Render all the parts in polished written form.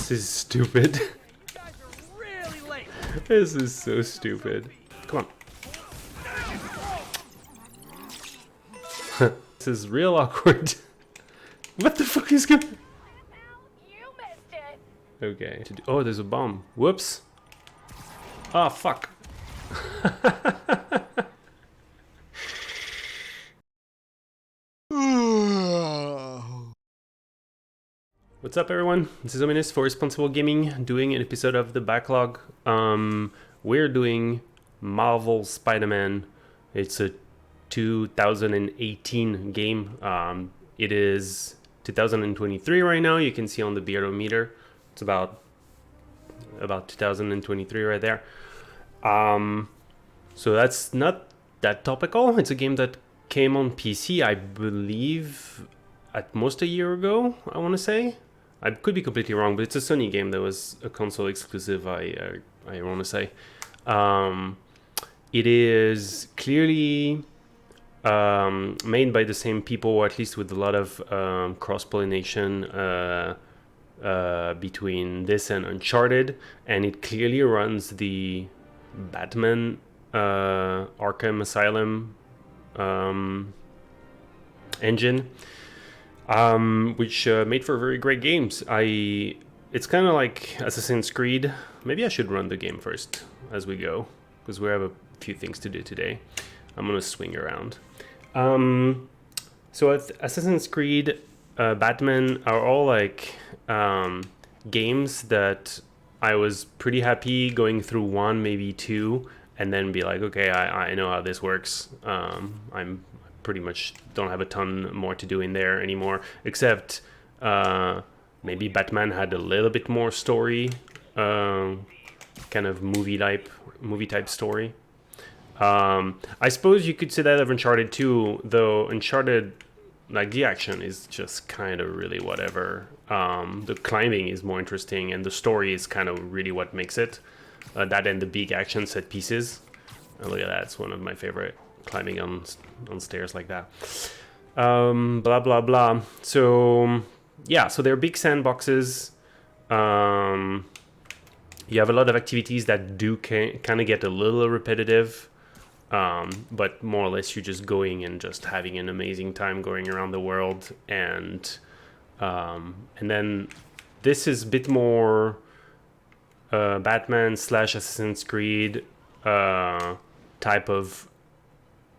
This is stupid. You guys are really late. This is so stupid. Come on. This is real awkward. What the fuck is going on? You missed it. Okay. Oh, there's a bomb. Whoops. Oh, fuck. What's up, everyone? This is Ominous for Responsible Gaming, doing an episode of the Backlog. We're doing Marvel Spider-Man. It's a 2018 game. It is 2023 right now. You can see on the beardometer. It's about 2023 right there. So that's not that topical. It's a game that came on PC, I believe, at most a year ago, I want to say. I could be completely wrong, but it's a Sony game that was a console exclusive, I want to say. It is clearly made by the same people, or at least with a lot of cross-pollination between this and Uncharted, and it clearly runs the Batman Arkham Asylum engine, which made for very great games. It's kind of like Assassin's Creed. Maybe I should run the game first as we go, because we have a few things to do today. I'm gonna swing around. So Assassin's Creed, Batman are all like games that I was pretty happy going through one, maybe two, and then be like, okay, I know how this works. I'm pretty much don't have a ton more to do in there anymore, except maybe Batman had a little bit more story, kind of movie type story. I suppose you could say that of Uncharted 2, though Uncharted, like, the action is just kind of really whatever. The climbing is more interesting, and the story is kind of really what makes it. That and the big action set pieces. Look at that, it's one of my favorite, climbing on stairs like that. Blah, blah, blah. So, yeah, so they're big sandboxes. You have a lot of activities that do kind of get a little repetitive. But more or less you're just going and just having an amazing time going around the world, and then this is a bit more Batman / Assassin's Creed type of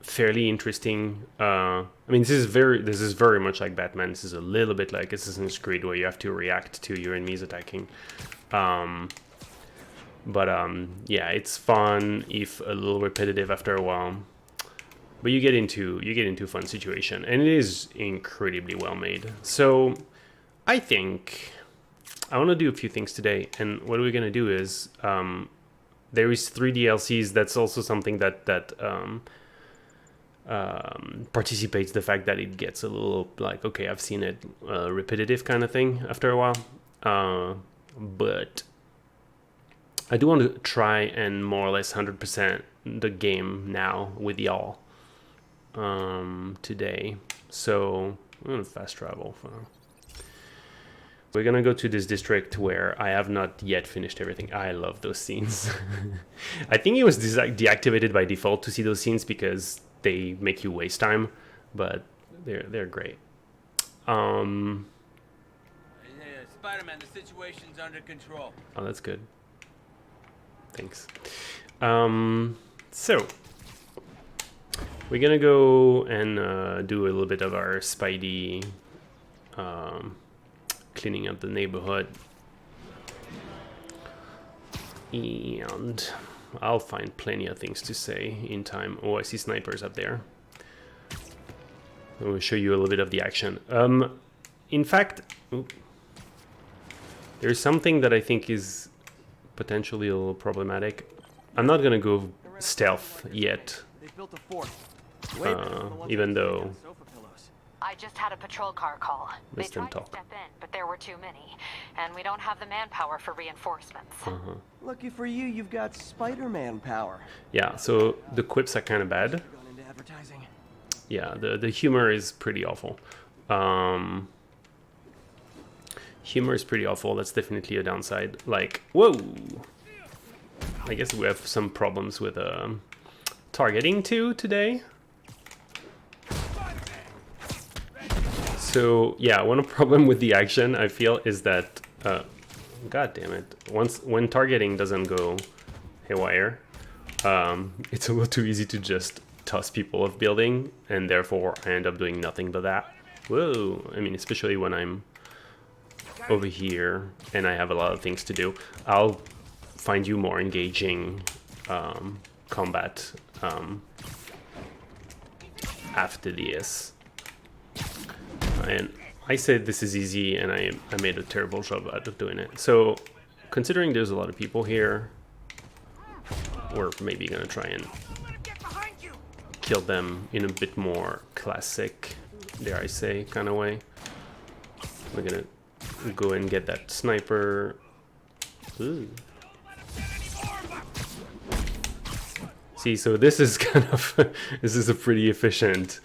fairly interesting. I mean, this is very much like Batman. This is a little bit like Assassin's Creed, where you have to react to your enemies attacking. But yeah, it's fun, if a little repetitive after a while. But you get into fun situation, and it is incredibly well made. So I think I want to do a few things today, and what we're gonna do is there is 3 DLCs. That's also something that participates the fact that it gets a little like, okay, I've seen it, repetitive kind of thing after a while. But I do want to try and more or less 100% the game now with y'all today. So I'm gonna fast travel. We're gonna go to this district where I have not yet finished everything. I love those scenes. I think it was deactivated by default to see those scenes because they make you waste time, but they're great. Spider-Man, the situation's under control. Oh, that's good. Thanks. So we're gonna go and do a little bit of our Spidey cleaning up the neighborhood, and I'll find plenty of things to say in time. Oh, I see snipers up there. I will show you a little bit of the action. In fact, there's something that I think is potentially a little problematic. I'm not gonna go stealth yet, even though I just had a patrol car call. They List them tried to talk. step in, but there were too many, and we don't have the manpower for reinforcements. Lucky for you, you've got Spider-Man power. Yeah, so the quips are kind of bad. Gone into advertising. Yeah, the humor is pretty awful. Humor is pretty awful. That's definitely a downside. Like, whoa! I guess we have some problems with targeting too today. So yeah, one problem with the action I feel is that, god damn it, when targeting doesn't go haywire, it's a little too easy to just toss people off building, and therefore I end up doing nothing but that. Whoa! I mean, especially when I'm over here and I have a lot of things to do. I'll find you more engaging combat after this. And I said this is easy, and I made a terrible job out of doing it. So considering there's a lot of people here, we're maybe gonna try and kill them in a bit more classic, dare I say, kind of way. We're gonna go and get that sniper. Ooh. See, so this is kind of this is a pretty efficient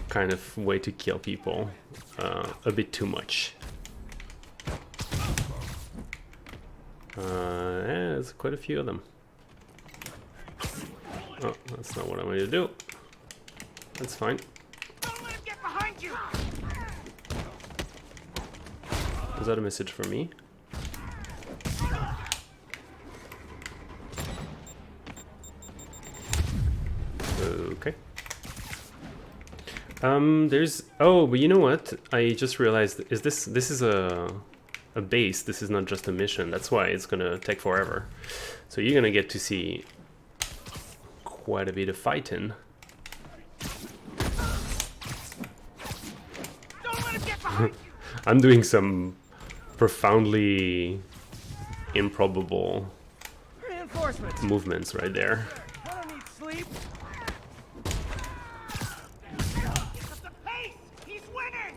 kind of way to kill people, a bit too much. Yeah, there's quite a few of them. Oh, that's not what I wanted to do. That's fine. Was that a message for me? Okay. There's, oh, but you know what? I just realized, this is a base. This is not just a mission. That's why it's gonna take forever. So you're gonna get to see quite a bit of fighting. I'm doing some profoundly improbable movements right there. I don't need sleep. He's winning.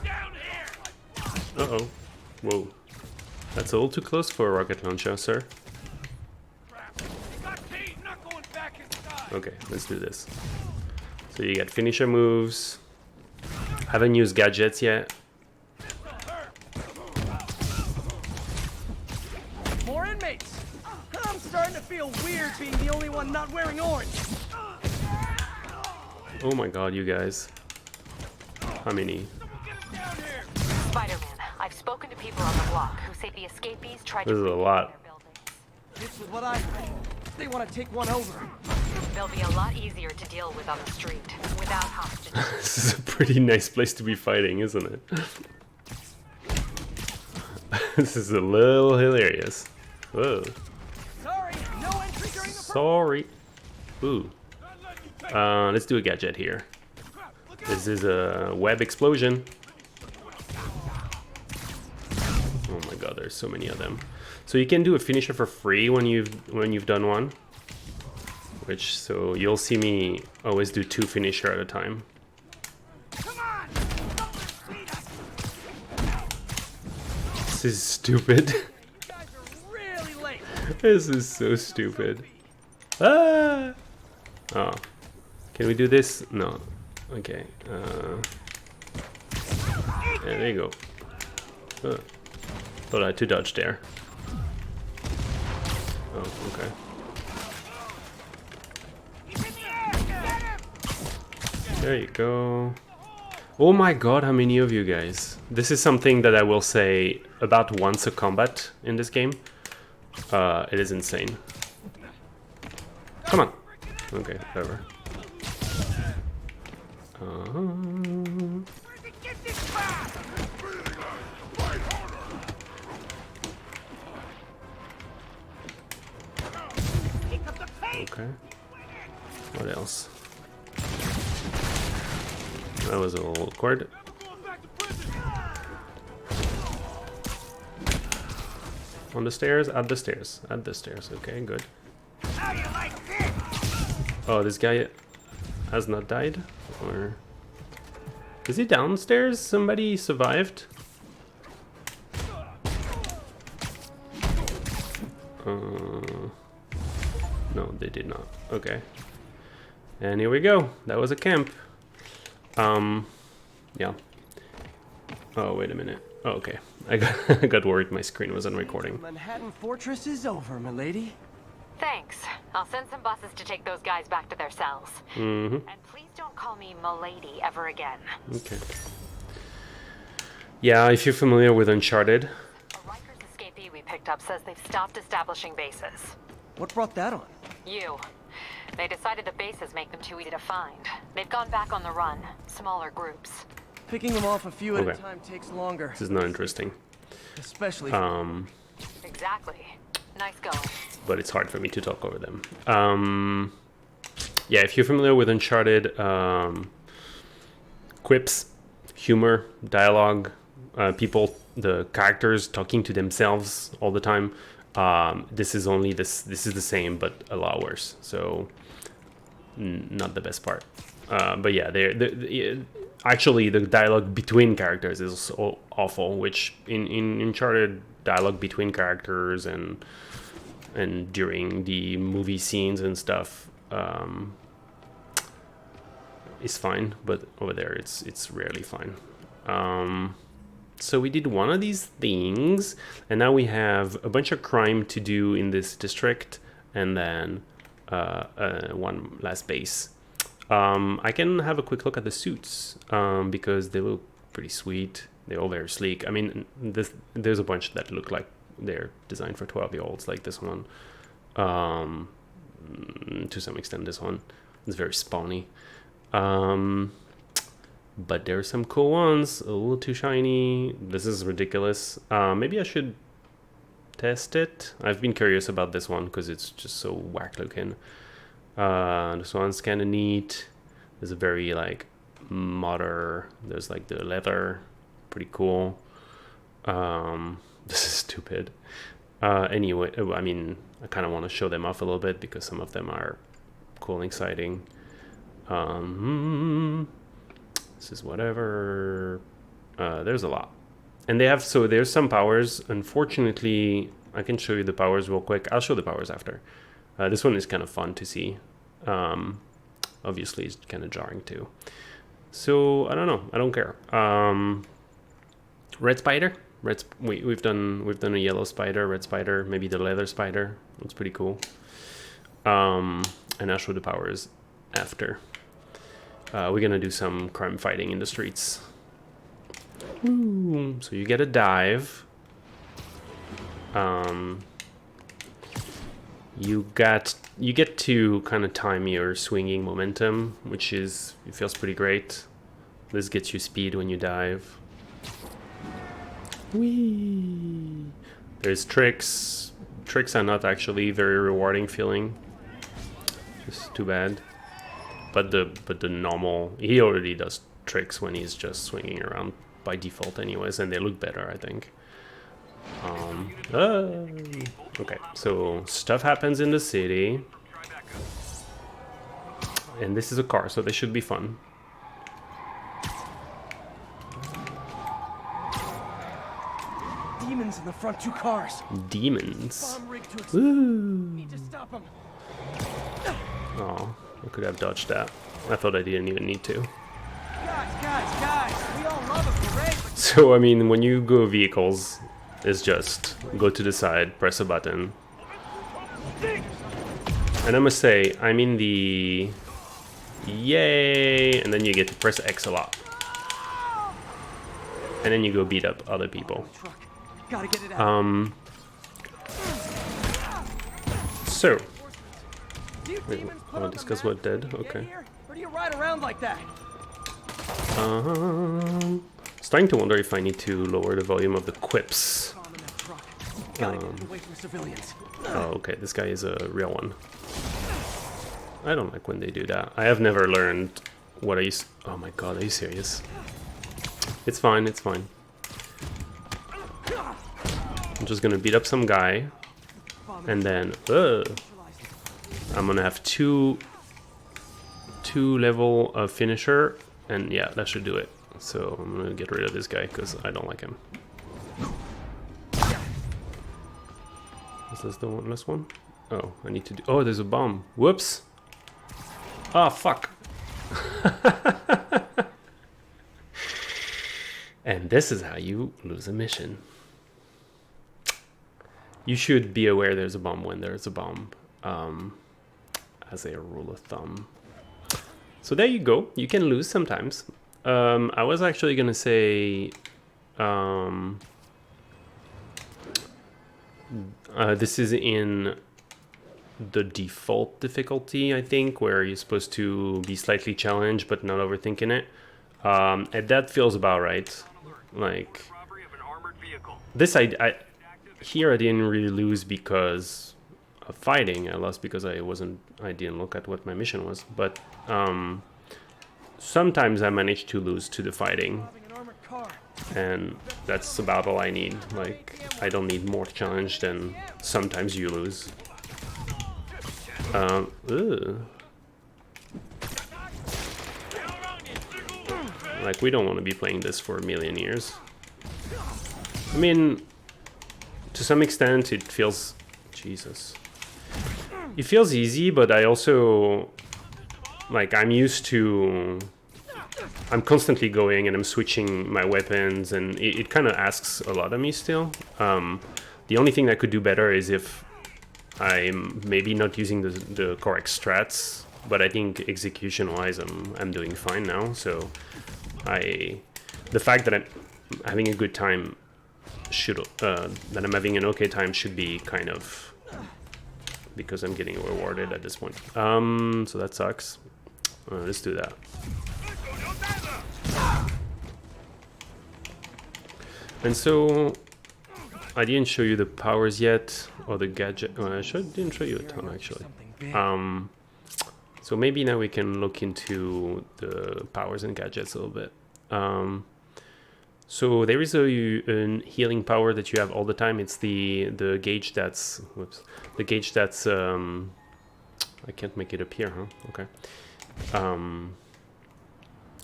Down here. Uh-oh. Whoa. That's a little too close for a rocket launcher, sir. Okay, let's do this. So you get finisher moves. Haven't used gadgets yet. More inmates. I'm starting to feel weird being the only one not wearing orange. Oh my god, you guys. How many? Spider-Man, I've spoken to people on the block who say the escapees tried This to is a break into lot. their buildings. This is what I think. They want to take one over. They'll be a lot easier to deal with on the street, without hostages. This is a pretty nice place to be fighting, isn't it? This is a little hilarious. Whoa. Sorry, no entry during the Sorry. Ooh. Let's do a gadget here. This is a web explosion. Oh my god, there's so many of them. So you can do a finisher for free when you've done one. Which, so you'll see me always do 2 finisher at a time. This is stupid. You guys are really late. This is so stupid. Ah! Oh. Can we do this? No. Okay. Yeah, there you go. Thought I had to dodge there. Oh, okay. There you go. Oh my god, how many of you guys? This is something that I will say about once a combat in this game. It is insane. Come on. Okay, whatever. Okay. What else? That was a little awkward. On the stairs? At the stairs. At the stairs. Okay, good. Oh, this guy has not died? Or... is he downstairs? Somebody survived? No, they did not. Okay. And here we go. That was a camp. Yeah. Oh, wait a minute. Oh, okay. I got worried my screen wasn't recording. Manhattan Fortress is over, milady. Thanks. I'll send some buses to take those guys back to their cells. Mm-hmm. And please don't call me Milady ever again. Okay. Yeah, if you're familiar with Uncharted. A Rikers escapee we picked up says they've stopped establishing bases. What brought that on? You. They decided the bases make them too easy to find. They've gone back on the run. Smaller groups. Picking them off a few at a Okay. time takes longer. This is not interesting. Especially Exactly. Nice going. But it's hard for me to talk over them. Yeah, if you're familiar with Uncharted, quips, humor, dialogue, people, the characters talking to themselves all the time. This is the same, but a lot worse. So, not the best part. But yeah, actually the dialogue between characters is so awful. Which in Uncharted, dialogue between characters and during the movie scenes and stuff is fine, but over there it's rarely fine. So we did one of these things, and now we have a bunch of crime to do in this district, and then one last base. I can have a quick look at the suits because they look pretty sweet. They're all very sleek. I mean, there's a bunch that look like they're designed for 12-year-olds, like this one. To some extent, this one is very spawny. But there are some cool ones. A little too shiny. This is ridiculous. Maybe I should test it. I've been curious about this one because it's just so whack looking. This one's kind of neat. There's a very like modern. There's like the leather, pretty cool. This is stupid. Anyway, I mean, I kind of want to show them off a little bit because some of them are cool and exciting. This is whatever. There's a lot, and they have there's some powers. Unfortunately, I can show you the powers real quick. I'll show the powers after. This one is kind of fun to see. Obviously, it's kind of jarring too. So I don't know. I don't care. Red spider. We've done a yellow spider, red spider, maybe the leather spider. That's pretty cool. And I'll show the powers after. We're gonna do some crime fighting in the streets. Ooh, so you get a dive. You get to kind of time your swinging momentum, which it feels pretty great. This gets you speed when you dive. Whee! There's tricks. Tricks are not actually very rewarding feeling. Just too bad. But the normal, he already does tricks when he's just swinging around by default anyways, and they look better, I think. Okay, so stuff happens in the city. And this is a car, so they should be fun. Demons in the front two cars. Demons. Bomb rigged to explode. Ooh. Need to stop them. Oh, I could have dodged that. I thought I didn't even need to. Guys, we all love a parade, but So, I mean, when you go vehicles, it's just go to the side, press a button. And I must say, I'm in the... Yay! And then you get to press X a lot. And then you go beat up other people. truck. Gotta get it out. So, Do you wait, demons put wanna on the discuss map what did? when you get Okay. here? Or do you ride around like that? Starting to wonder if I need to lower the volume of the quips. Bomb in that truck. Gotta get it away from civilians. Oh, okay, this guy is a real one. I don't like when they do that. I have never learned what I used... Oh my god, are you serious? It's fine, it's fine. I'm just gonna beat up some guy. And then... I'm gonna have two level of finisher. And yeah, that should do it. So I'm gonna get rid of this guy because I don't like him. Is this the last one? Oh, I need to do... Oh, there's a bomb. Whoops. Oh, fuck. And this is how you lose a mission. You should be aware there's a bomb when there's a bomb, as a rule of thumb. So there you go. You can lose sometimes. I was actually gonna say this is in the default difficulty, I think, where you're supposed to be slightly challenged but not overthinking it. And that feels about right. Like this, I here I didn't really lose because of fighting. I lost because I didn't look at what my mission was. But sometimes I managed to lose to the fighting, and that's about all I need. Like, I don't need more challenge than sometimes you lose. Like, we don't want to be playing this for a million years. I mean, to some extent it feels... Jesus. It feels easy, but I also... Like, I'm used to... I'm constantly going and I'm switching my weapons, and it kind of asks a lot of me still. The only thing I could do better is if I'm maybe not using the correct strats, but I think execution-wise I'm doing fine now. So the fact that I'm having a good time should that I'm having an okay time should be kind of because I'm getting rewarded at this point. So that sucks. Let's do that. And so I didn't show you the powers yet, or the gadget. I didn't show you a ton actually. So maybe now we can look into the powers and gadgets a little bit. So there is a healing power that you have all the time. It's the gauge that's the gauge that's I can't make it appear, huh? Okay.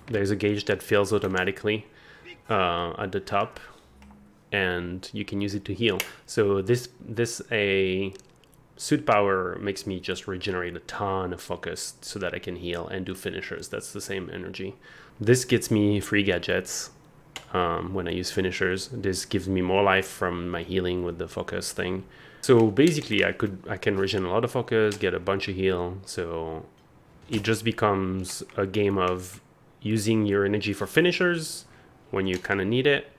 There's a gauge that fills automatically at the top, and you can use it to heal. So this a suit power makes me just regenerate a ton of focus so that I can heal and do finishers. That's the same energy. This gets me free gadgets when I use finishers. This gives me more life from my healing with the focus thing. So basically I can regen a lot of focus, get a bunch of heal. So it just becomes a game of using your energy for finishers when you kind of need it,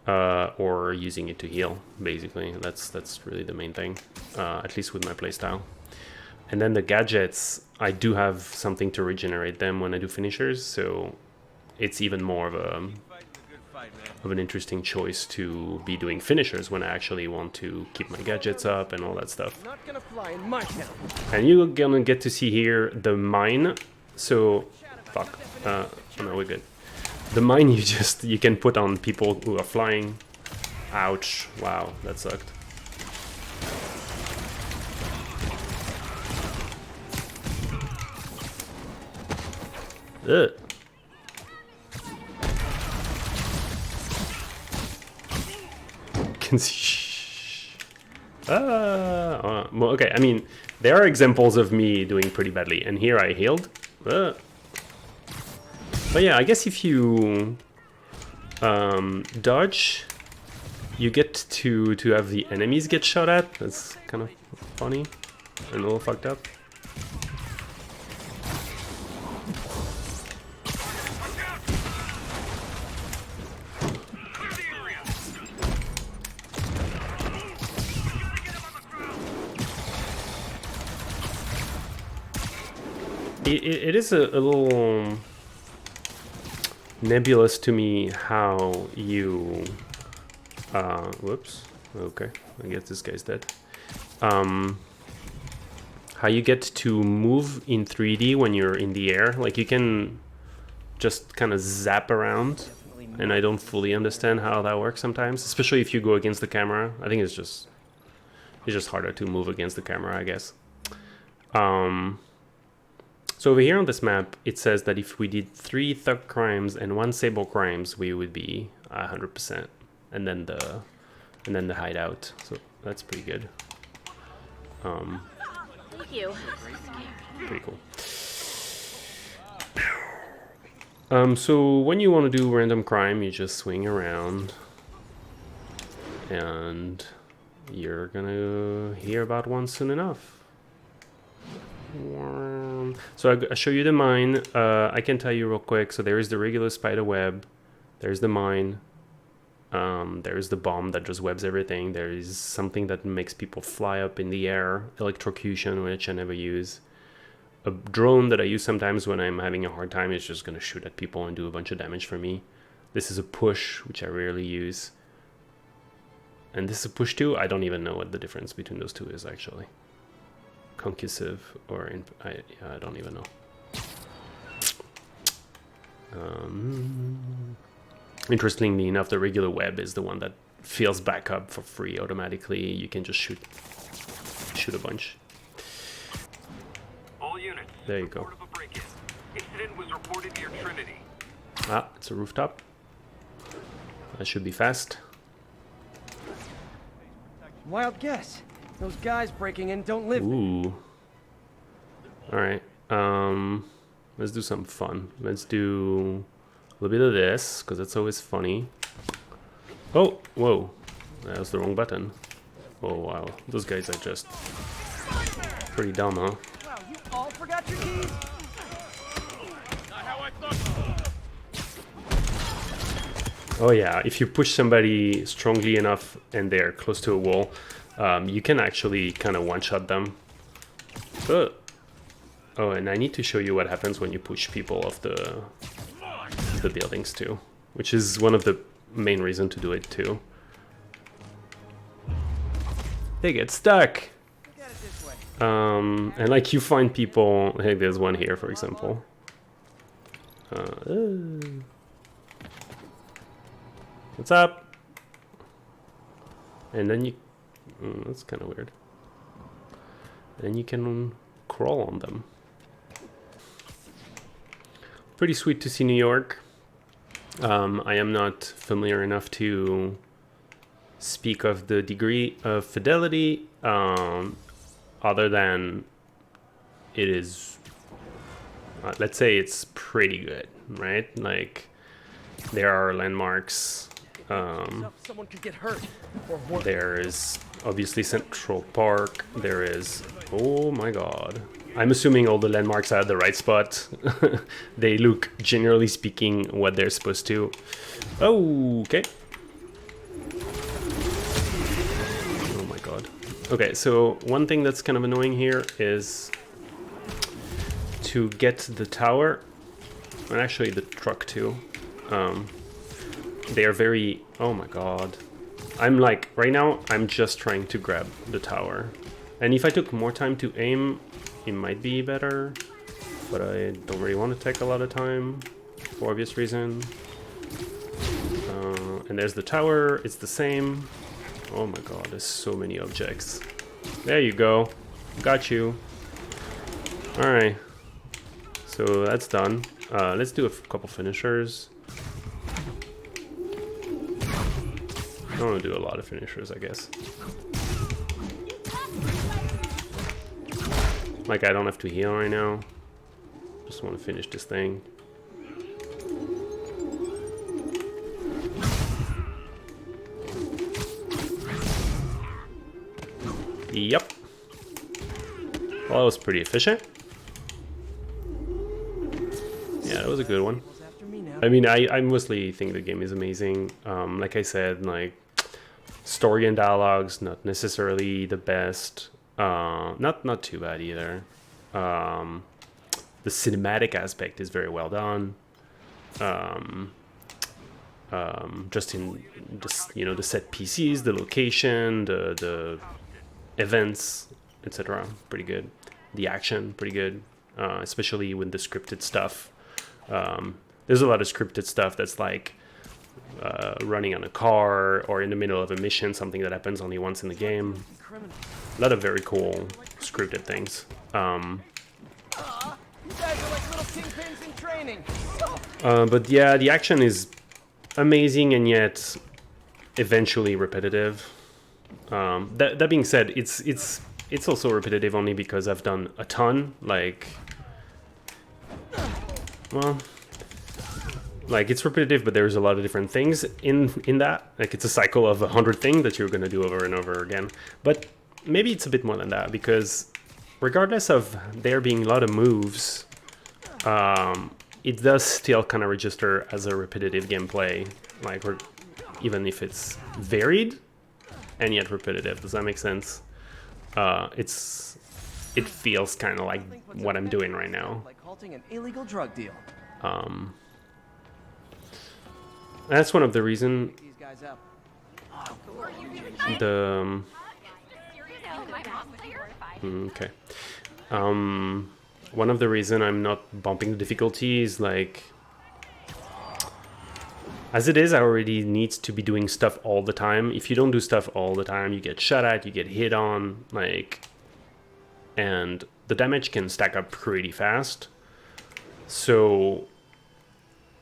or using it to heal. Basically, that's really the main thing, at least with my playstyle. And then the gadgets, I do have something to regenerate them when I do finishers, so it's even more of an interesting choice to be doing finishers when I actually want to keep my gadgets up and all that stuff. Not gonna fly in my town. And you're gonna get to see here the mine. So, fuck. Oh no, we're good. The mine you can put on people who are flying. Ouch! Wow, that sucked. Ugh. Can see. Well, okay. I mean, there are examples of me doing pretty badly, and here I healed. But yeah, I guess if you dodge, you get to have the enemies get shot at. That's kind of funny and a little fucked up. It is a little nebulous to me how you whoops, okay, I guess this guy's dead. How you get to move in 3D when you're in the air. Like, you can just kind of zap around, and I don't fully understand how that works sometimes, especially if you go against the camera. I think it's just harder to move against the camera, I guess. So over here on this map, it says that if we did 3 thug crimes and 1 sable crimes, we would be 100%, and then the hideout. So that's pretty good. Thank you. Pretty cool. So when you want to do random crime, you just swing around, and you're gonna hear about one soon enough. So I'll show you the mine. I can tell you real quick. So there is the regular spider web. There's the mine. There's the bomb that just webs everything. There is something that makes people fly up in the air. Electrocution, which I never use. A drone that I use sometimes when I'm having a hard time is just going to shoot at people and do a bunch of damage for me. This is a push, which I rarely use. And this is a push too. I don't even know what the difference between those two is actually. Concussive or I don't even know. Interestingly enough, the regular web is the one that fills back up for free automatically. You can just shoot a bunch. All units. There you go. Report of a break-in. Incident was reported near Trinity. Ah, it's a rooftop. That should be fast. Wild guess. Those guys breaking in don't live. Ooh. Alright. Let's do something fun. Let's do a little bit of this, because that's always funny. Oh, whoa. That was the wrong button. Oh, wow. Those guys are just pretty dumb, huh? Wow, you all forgot your keys? Not how I thought. Oh yeah, if you push somebody strongly enough and they're close to a wall, you can actually kind of one-shot them. Oh, and I need to show you what happens when you push people off the buildings too, which is one of the main reasons to do it too. They get stuck. Look at it this way. And like you find people, hey, there's one here, for example. What's up? And then you, that's kind of weird. Then you can crawl on them. Pretty sweet to see New York. I am not familiar enough to speak of the degree of fidelity, other than it is, let's say it's pretty good, right? Like, there are landmarks. Someone could get hurt. Or worse. There is obviously Central Park. There is, oh my god. I'm assuming all the landmarks are at the right spot. They look, generally speaking, what they're supposed to. Oh, okay. Oh my god. Okay, so one thing that's kind of annoying here is to get the tower, and actually the truck too. They are very, oh my god. I'm like, right now, I'm just trying to grab the tower. And if I took more time to aim, it might be better. But I don't really want to take a lot of time, for obvious reason. And there's the tower, it's the same. Oh my god, there's so many objects. There you go, got you. Alright, so that's done. Let's do a couple finishers. I want to do a lot of finishers, I guess. Like, I don't have to heal right now. Just want to finish this thing. Yep. Well, that was pretty efficient. Yeah, that was a good one. After me now. I mean, I mostly think the game is amazing. Like I said, like, story and dialogues, not necessarily the best. Not too bad either. The cinematic aspect is very well done. Just in just, you know, the set pieces, the location, the events, etc. Pretty good. The action, pretty good. Especially with the scripted stuff. There's a lot of scripted stuff that's like running on a car or in the middle of a mission, something that happens only once in the game. A lot of very cool scripted things. You guys are like little kingpins in training. But yeah, the action is amazing and yet eventually repetitive. That being said, it's also repetitive only because I've done a ton. Like, well, like it's repetitive, but there's a lot of different things in that. Like it's a cycle of 100 things that you're gonna do over and over again. But maybe it's a bit more than that, because regardless of there being a lot of moves, it does still kind of register as a repetitive gameplay, like even if it's varied and yet repetitive. Does that make sense? It feels kind of like what I'm doing right now. Like halting an illegal drug deal. That's one of the reason These guys up. the okay. One of the reason I'm not bumping the difficulty is like, as it is, I already need to be doing stuff all the time. If you don't do stuff all the time, you get shot at, you get hit on, like, and the damage can stack up pretty fast. So,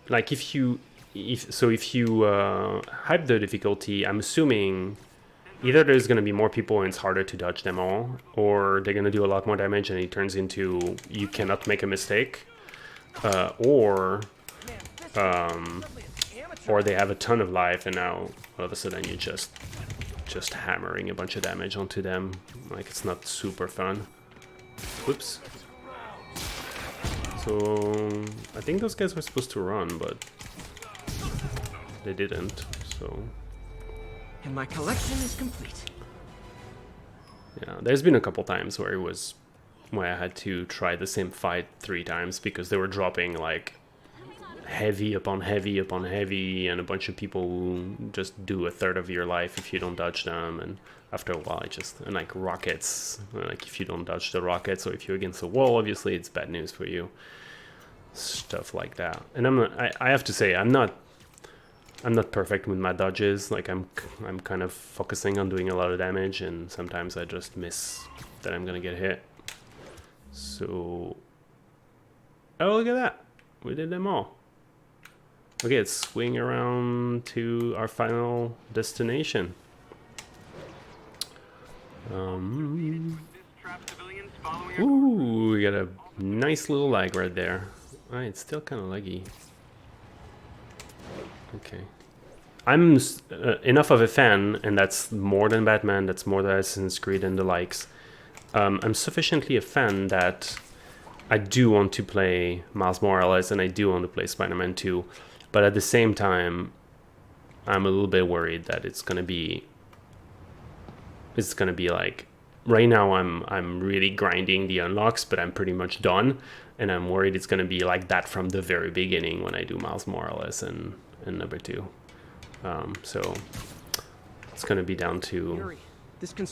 like, if you hype the difficulty, I'm assuming either there's going to be more people and it's harder to dodge them all, or they're going to do a lot more damage and it turns into you cannot make a mistake, or they have a ton of life and now all of a sudden you're just hammering a bunch of damage onto them. Like, it's not super fun. Whoops. So I think those guys were supposed to run, but they didn't, so... And my collection is complete. Yeah, there's been a couple times where I had to try the same fight 3 times because they were dropping like heavy upon heavy upon heavy, and a bunch of people who just do a third of your life if you don't dodge them, and after a while and like rockets, like if you don't dodge the rockets or if you're against the wall, obviously it's bad news for you. Stuff like that. And I have to say, I'm not perfect with my dodges. Like I'm kind of focusing on doing a lot of damage, and sometimes I just miss that I'm gonna get hit. So, oh, look at that, we did them all. Okay, let's swing around to our final destination. Ooh, we got a nice little lag right there. Alright, it's still kind of laggy. Okay. I'm enough of a fan, and that's more than Batman, that's more than Assassin's Creed and the likes. I'm sufficiently a fan that I do want to play Miles Morales and I do want to play Spider-Man 2, but at the same time, I'm a little bit worried that it's gonna be like, right now I'm really grinding the unlocks, but I'm pretty much done, and I'm worried it's gonna be like that from the very beginning when I do Miles Morales and number 2. So it's gonna be down to,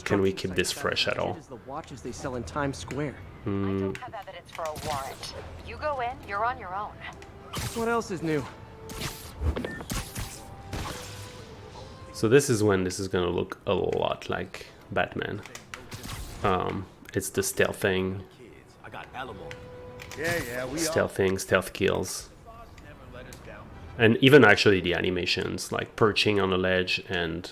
can we keep this fresh at all? The watches they sell in Times Square. I don't have evidence for a warrant. You go in, you're on your own. What else is new? So this is when this is gonna look a lot like Batman. It's the stealth thing. Stealth thing, stealth kills. And even actually the animations, like perching on a ledge and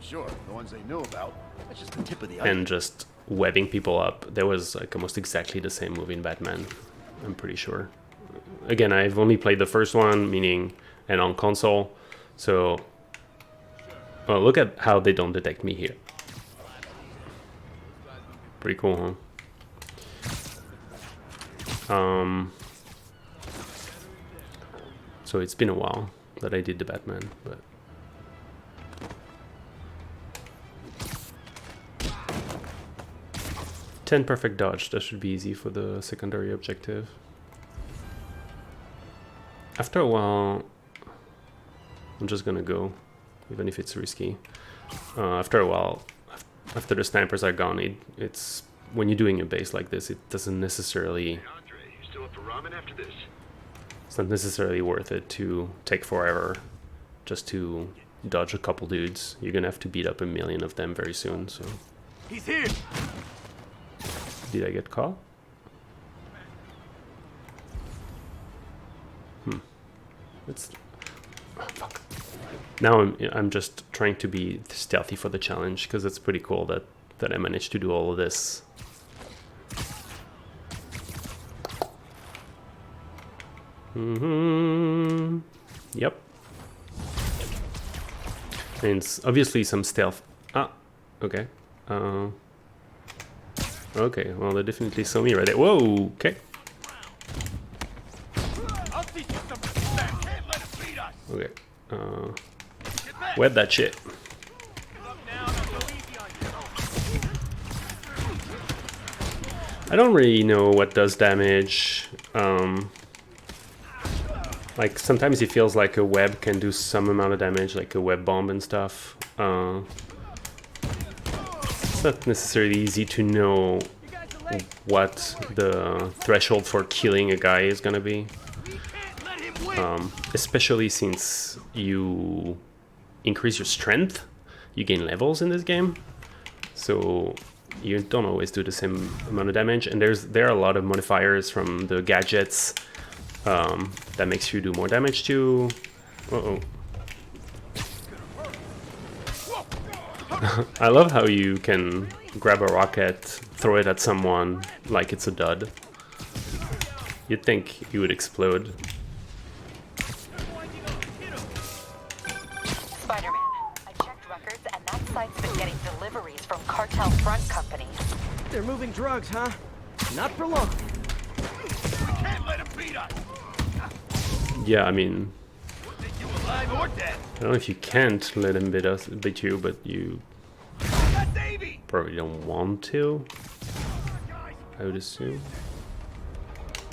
Sure, the ones they knew about. That's just the tip of the and just webbing people up. There was like almost exactly the same move in Batman, I'm pretty sure. Again, I've only played the first one, meaning, and on console, so well, look at how they don't detect me here. Pretty cool, huh? So it's been a while that I did the Batman, but 10 perfect dodge, that should be easy for the secondary objective. After a while, I'm just gonna go, even if it's risky. After a while, after the snipers are gone, it's when you're doing a base like this, it doesn't necessarily... It's not necessarily worth it to take forever just to dodge a couple dudes. You're gonna have to beat up a million of them very soon, so... He's here! Did I get caught? It's... Oh, fuck. Now I'm just trying to be stealthy for the challenge, because it's pretty cool that I managed to do all of this. Yep. And it's obviously some stealth. Ah, okay. Okay, well, they definitely saw me right there. Whoa, okay. I'll teach you some respect. Can't let him beat us. Okay. Web that shit. I don't really know what does damage. Like sometimes it feels like a web can do some amount of damage, like a web bomb and stuff. It's not necessarily easy to know what the threshold for killing a guy is gonna be. Especially since you increase your strength, you gain levels in this game. So you don't always do the same amount of damage, and there are a lot of modifiers from the gadgets that makes you do more damage too. Uh-oh. I love how you can grab a rocket, throw it at someone like it's a dud. You'd think you would explode. Spider-Man, I checked records and that site's been getting deliveries from cartel front companies. They're moving drugs, huh? Not for long. Can't let him beat us. Yeah, I mean, Think you alive or dead? I don't know if you can't let him beat you, but you That's Davey. probably don't want to, I would assume.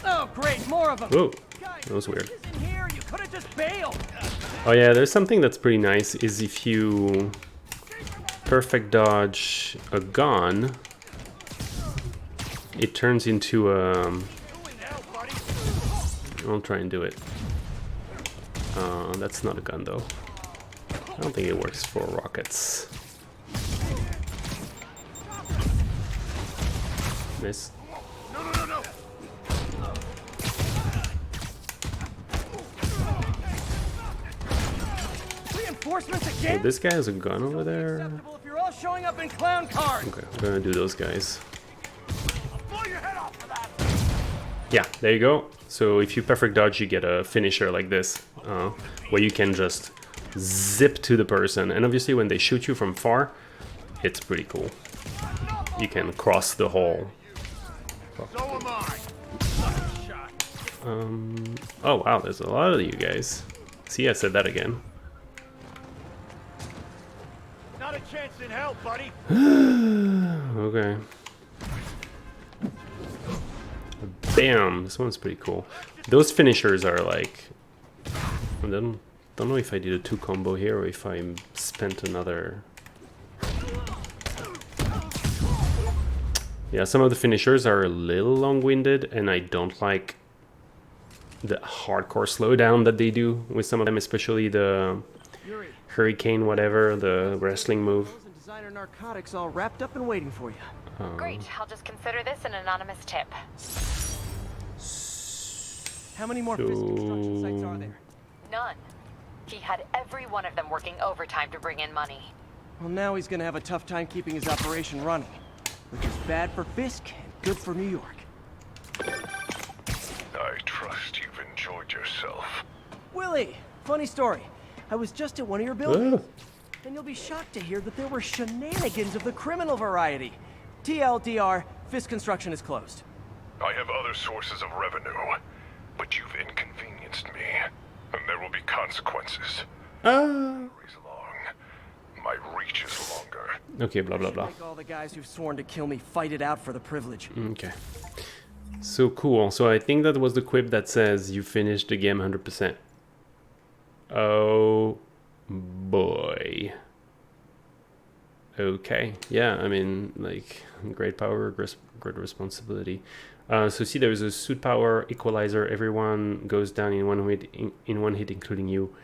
Oh, great, more of them. Whoa, Guys, that was weird. this in here. You could have just bailed. Oh yeah, there's something that's pretty nice, is if you perfect dodge a gun, it turns into a... I'll try and do it. That's not a gun though. I don't think it works for rockets. Miss. No. Reinforcements Oh, again? this guy has a gun over there. Acceptable if you're all showing up in clown cars. Okay, we're gonna do those guys. Blow your head off for that. Yeah, there you go. So if you perfect dodge, you get a finisher like this, where you can just zip to the person. And obviously when they shoot you from far, it's pretty cool. You can cross the hole. So am I. Oh wow, there's a lot of you guys. See, I said that again. Not a chance in hell, buddy. Okay. Bam! This one's pretty cool. Those finishers are like... I don't know if I did a 2 combo here or if I spent another... Yeah, some of the finishers are a little long-winded, and I don't like the hardcore slowdown that they do with some of them, especially the hurricane whatever, the wrestling move. And designer narcotics all wrapped up and waiting for you. Great, I'll just consider this an anonymous tip. How many more Fisk construction sites are there? None. He had every one of them working overtime to bring in money. Well, now he's gonna have a tough time keeping his operation running, which is bad for Fisk and good for New York. I trust you've enjoyed yourself. Willie, funny story. I was just at one of your buildings, and you'll be shocked to hear that there were shenanigans of the criminal variety. TLDR, Fisk construction is closed. I have other sources of revenue, but you've inconvenienced me, and there will be consequences. Hurry's long. My reach is longer. Okay, blah blah blah. Make all the guys who've sworn to kill me fight it out for the privilege. Okay. So cool. So I think that was the quip that says you finished the game 100%. Oh boy. Okay. Yeah, I mean, like, great power, great responsibility. So see, there's a suit power equalizer. Everyone goes down in one hit, including you.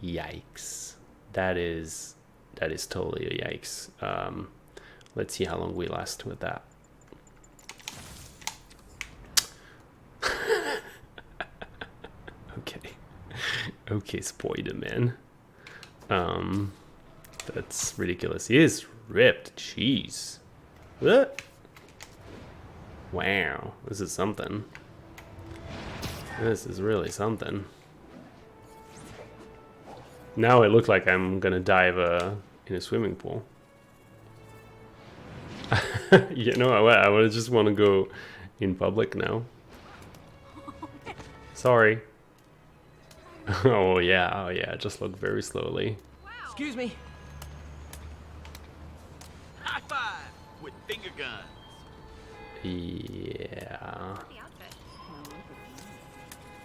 Yikes. That is totally a yikes. Let's see how long we last with that. Okay, Spider-Man. That's ridiculous. He is ripped. Jeez. What? Wow, this is something. This is really something. Now it looked like I'm gonna dive in a swimming pool. You know, I just want to go in public now. Sorry. Oh yeah, just look very slowly. Excuse me. High five with finger guns. Yeah.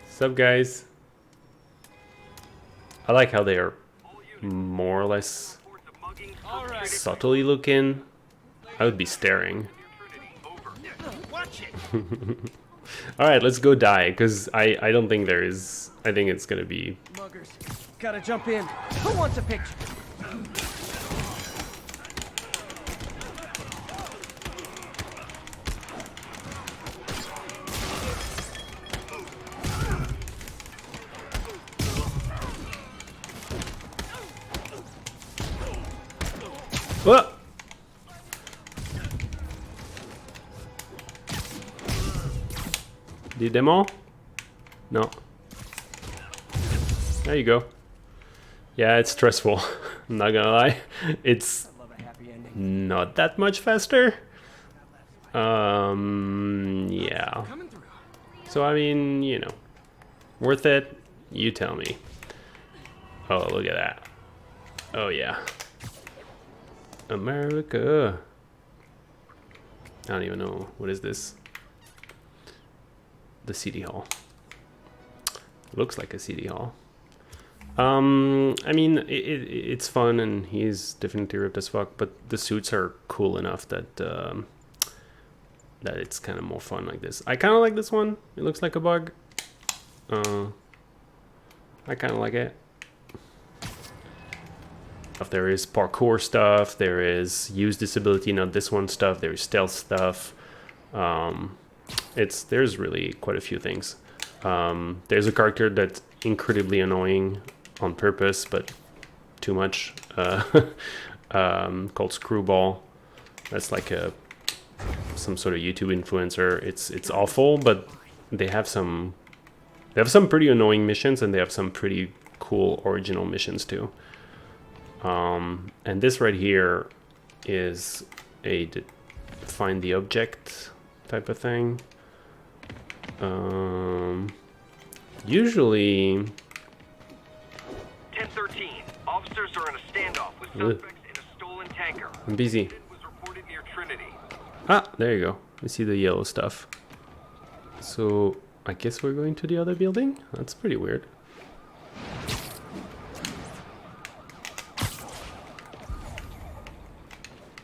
Sup, guys? I like how they are more or less subtly looking. I would be staring. Watch it. Alright, let's go die, because I don't think there is... I think it's gonna be... Muggers, gotta jump in. Who wants a picture? Whoa! Did them all? No. There you go. Yeah, it's stressful. I'm not gonna lie. It's Love a happy ending. not that much faster. Yeah. Coming through. So I mean, you know, worth it? You tell me. Oh, look at that. Oh yeah. America. I don't even know. What is this? The city hall. Looks like a city hall. I mean, it's fun and he's definitely ripped as fuck, but the suits are cool enough that that it's kind of more fun like this. I kind of like this one. It looks like a bug. I kind of like it. If there is parkour stuff, there is use disability, not this one stuff, there is stealth stuff. There's really quite a few things. There's a character that's incredibly annoying on purpose, but too much, called Screwball. That's like some sort of YouTube influencer. It's awful, but they have some pretty annoying missions, and they have some pretty cool original missions too. And this right here is a find the object type of thing. Usually 1013. Officers are in a standoff with suspects in a stolen tanker. I'm busy. Incident was reported near Trinity. Ah, there you go. I see the yellow stuff. So I guess we're going to the other building? That's pretty weird.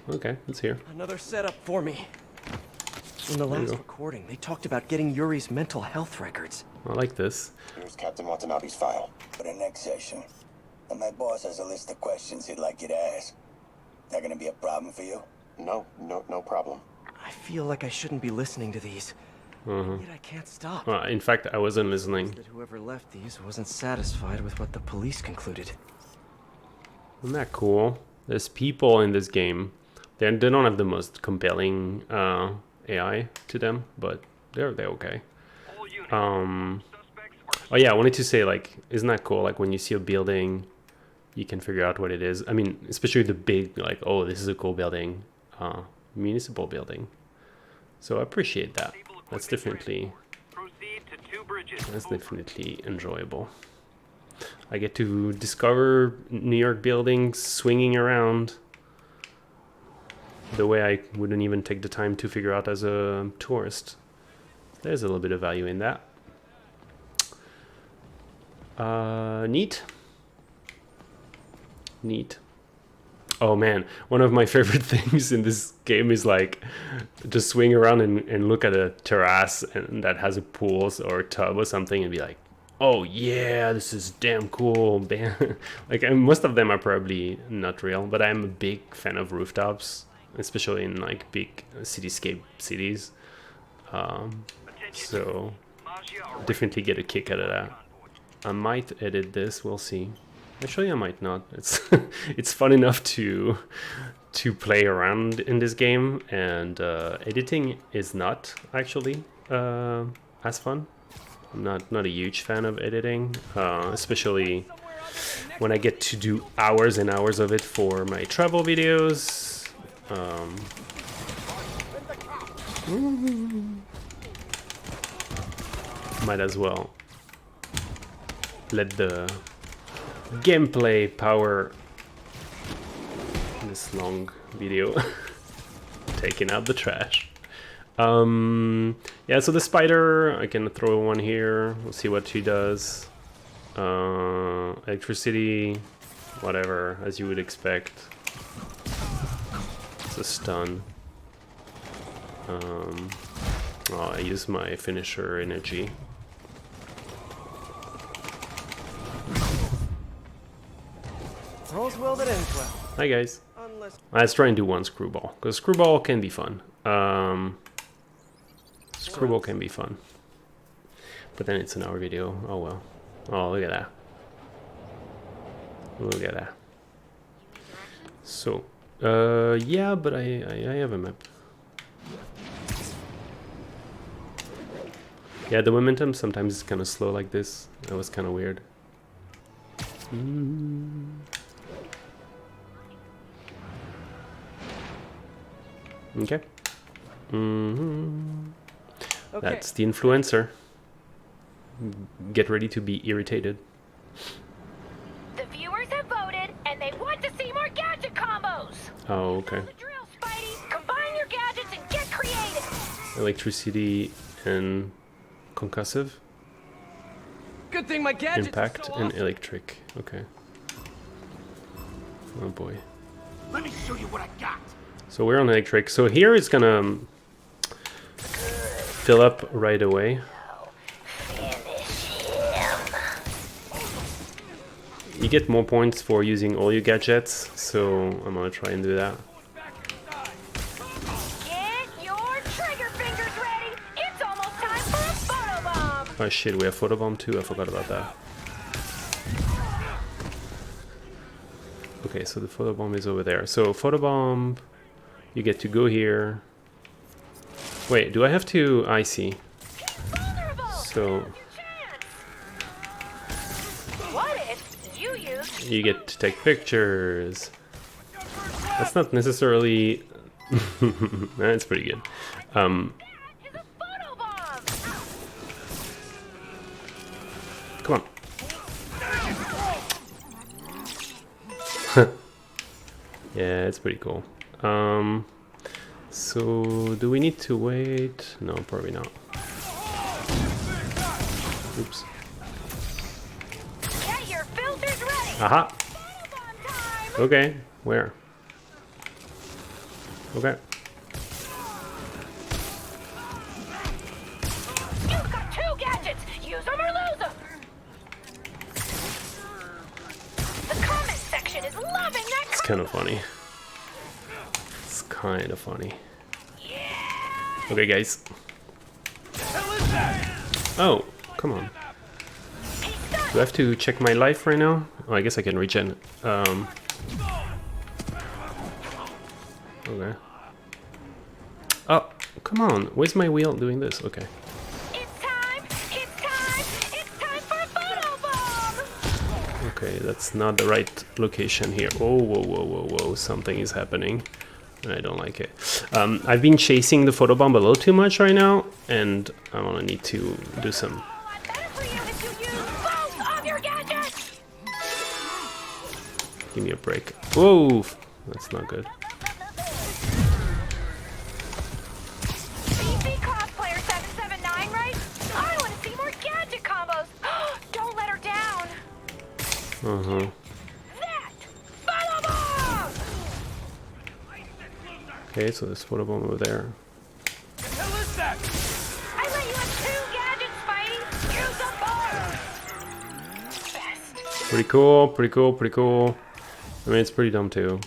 Okay, it's here. Another setup for me. In the last recording, they talked about getting Yuri's mental health records. I like this. Here's Captain Watanabe's file for the next session. And my boss has a list of questions he'd like you to ask. That gonna be a problem for you? No problem. I feel like I shouldn't be listening to these. Yet I can't stop. In fact, I wasn't listening. That whoever left these wasn't satisfied with what the police concluded. Isn't that cool? There's people in this game. They don't have the most compelling AI to them, but they're okay. All units. Suspects are Oh yeah, I wanted to say, like, isn't that cool? Like when you see a building, you can figure out what it is. I mean, especially the big, like, oh, this is a cool building, municipal building. So I appreciate that. That's definitely proceed to 2 bridges. That's definitely enjoyable. I get to discover New York buildings swinging around the way I wouldn't even take the time to figure out as a tourist. There's a little bit of value in that. Neat. Oh man, one of my favorite things in this game is like just swing around and look at a terrace and that has a pool or a tub or something and be like, oh yeah, this is damn cool. Like, and most of them are probably not real, but I'm a big fan of rooftops, especially in like big cityscape cities. So definitely get a kick out of that. I might edit this, we'll see. Actually, I might not. It's it's fun enough to play around in this game, and editing is not actually as fun. I'm not a huge fan of editing, especially when I get to do hours and hours of it for my travel videos. Might as well let the gameplay power this long video. Taking out the trash. Yeah, so the spider, I can throw one here. We'll see what she does. Electricity, whatever, as you would expect. It's a stun. I use my finisher energy. All's well that ends well. Hi guys. Unless... Let's try and do one screwball, because screwball can be fun. Screwball can be fun. But then it's an hour video. Oh well. Oh, look at that. Look at that. So, yeah, but I have a map. Yeah, the momentum sometimes is kind of slow like this. That was kind of weird. Okay. Okay. That's the influencer. Get ready to be irritated. The viewers have voted, and they want to see more gadget combos. Oh, okay. The drill, Spidey. Combine your gadgets and get creative. Electricity and concussive. Good thing my gadgets Impact are so and awesome. electric. Okay. Oh boy. Let me show you what I got. So we're on electric. So here it's gonna fill up right away. You get more points for using all your gadgets, so I'm gonna try and do that. Get your trigger fingers ready. It's almost time for a photobomb. Oh shit, we have photobomb too, I forgot about that. Okay, so the photobomb is over there. So photobomb, you get to go here. Wait, do I have to? I see. Vulnerable. So What if you used you get to take pictures. That's not necessarily. That's pretty good. is a photobomb? Come on. Yeah, it's pretty cool. So do we need to wait? No, probably not. Oops. Get your filters ready. Aha. Photobomb time. Okay. Where? Okay. You've got 2 gadgets. Use them or lose them. The comment section is loving that. It's kind of funny. It's kind of funny. Okay, guys. Oh, come on. Do I have to check my life right now? Oh, I guess I can regen. Okay. Oh, come on. Where's my wheel doing this? Okay. It's time. It's time. It's time for a photobomb. Okay, that's not the right location here. Oh, whoa, whoa, whoa, whoa. Something is happening. I don't like it. I've been chasing the photobomb a little too much right now, and I'm gonna need to do some. A lot better for you if you use both of your gadgets. Give me a break. Whoa, that's not good. BC cosplayer 779, right? I want to see more gadget combos. Don't let her down. Uh-huh. That photobomb. Okay, so there's photobomb over there. I let you have 2 gadgets, Spidey. Use them both. Best. Pretty cool, pretty cool, pretty cool. I mean, it's pretty dumb too.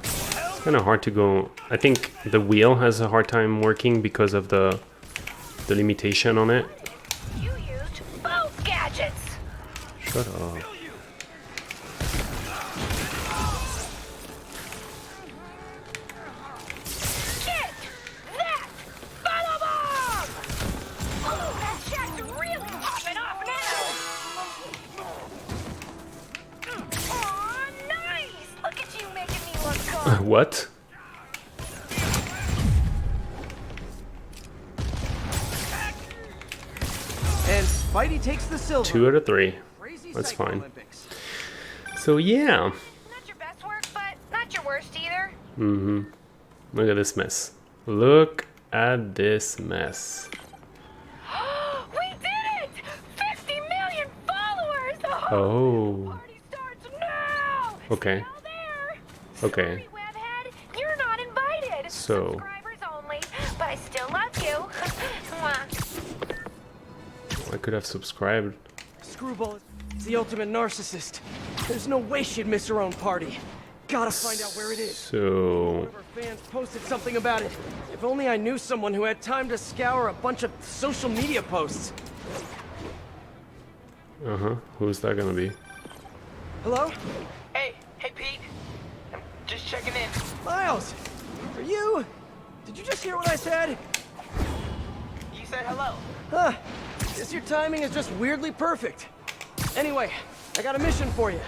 It's kind of hard to go. I think the wheel has a hard time working because of the limitation on it. You used both gadgets. Shut up. Get that photobomb. What? And Spidey takes the silver. 2 out of 3. Crazy That's Psycho fine. Olympics. So yeah. Not your best work, but not your worst either. Look at this mess. Look at this mess. We did it! 50 million followers! Oh. Party starts now! Okay. Still there. Okay. Sorry, Webhead, you're not invited. So- Subscribers only, but I still love you. Mwah. I could have subscribed. Screwball is the ultimate narcissist. There's no way she'd miss her own party. Gotta find out where it is. So One of her fans posted something about it. If only I knew someone who had time to scour a bunch of social media posts. who's that gonna be? Hello? Hey, Pete. I'm just checking in. Miles! Are you? Did you just hear what I said? You said hello. Huh. Guess your timing is just weirdly perfect. Anyway, I got a mission for you.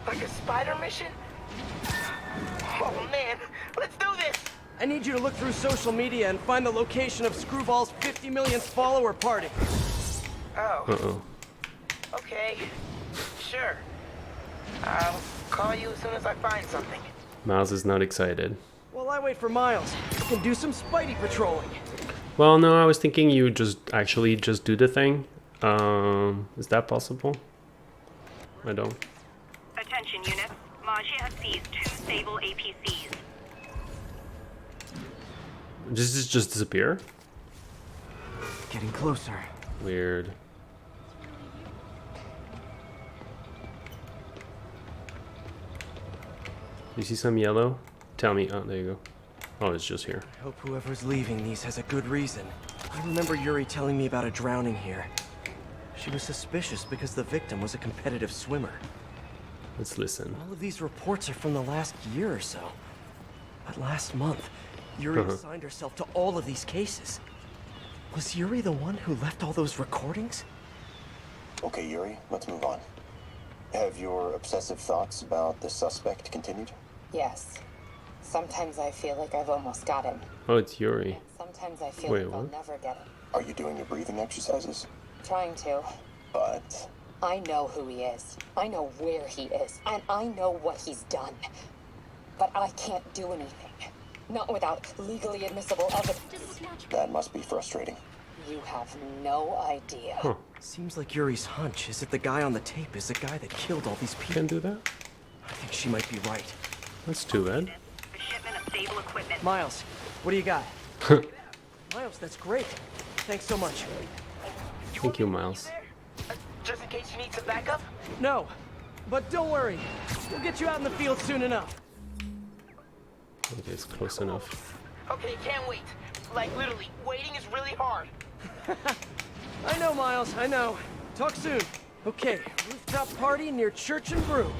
Like a spider mission? Oh man, let's do this! I need you to look through social media and find the location of Screwball's 50 millionth follower party. Oh, Uh-oh. okay. Sure. I'll call you as soon as I find something. Miles is not excited. While I wait for Miles, I can do some Spidey patrolling. Well, no, I was thinking you just actually just do the thing. Is that possible? I don't. Attention units. Magia has seized 2 stable APCs. Does this just disappear? Getting closer. Weird. You see some yellow? Tell me. Oh, there you go. Oh, it's just here. I hope whoever's leaving these has a good reason. I remember Yuri telling me about a drowning here. She was suspicious because the victim was a competitive swimmer. Let's listen. All of these reports are from the last year or so. But last month, Yuri assigned herself to all of these cases. Was Yuri the one who left all those recordings? Okay, Yuri, let's move on. Have your obsessive thoughts about the suspect continued? Yes. Sometimes I feel like I've almost got him. Oh, it's Yuri. Sometimes I feel Wait, like I'll what? never get him. Are you doing your breathing exercises? Trying to. But I know who he is. I know where he is. And I know what he's done. But I can't do anything. Not without legally admissible evidence. that must be frustrating. You have no idea. Seems like Yuri's hunch is that the guy on the tape is the guy that killed all these people. Can do that? I think she might be right. That's too bad. The shipment of stable equipment. Miles, what do you got? Miles, that's great. Thanks so much. Thank you, Miles. Just in case you need some backup? No, but don't worry. We'll get you out in the field soon enough. Okay, it's close enough. Okay, can't wait. Like literally, waiting is really hard. I know, Miles, I know. Talk soon. Okay, rooftop party near Church and Brew.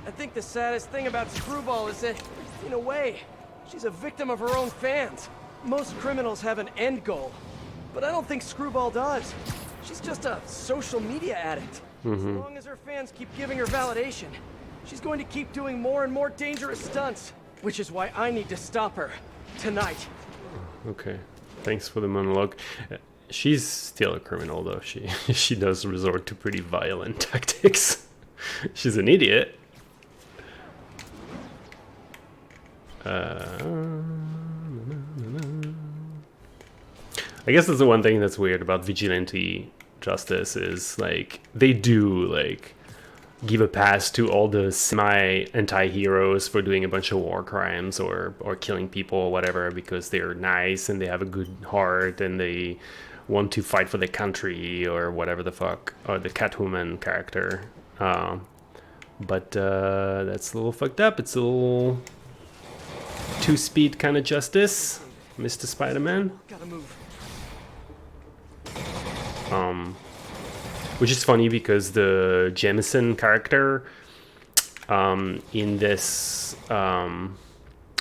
I think the saddest thing about Screwball is that, in a way, she's a victim of her own fans. Most criminals have an end goal, but I don't think Screwball does. She's just a social media addict. As long as her fans keep giving her validation, she's going to keep doing more and more dangerous stunts. Which is why I need to stop her. Tonight. Okay. Thanks for the monologue. She's still a criminal, though. She does resort to pretty violent tactics. She's an idiot. I guess that's the one thing that's weird about vigilante justice is like they do like give a pass to all the semi-anti-heroes for doing a bunch of war crimes or killing people or whatever because they're nice and they have a good heart and they want to fight for the country or whatever the fuck, or the Catwoman character. But that's a little fucked up. It's a little two-speed kind of justice, Mr. Spider-Man. Gotta move. Which is funny because the Jameson character in this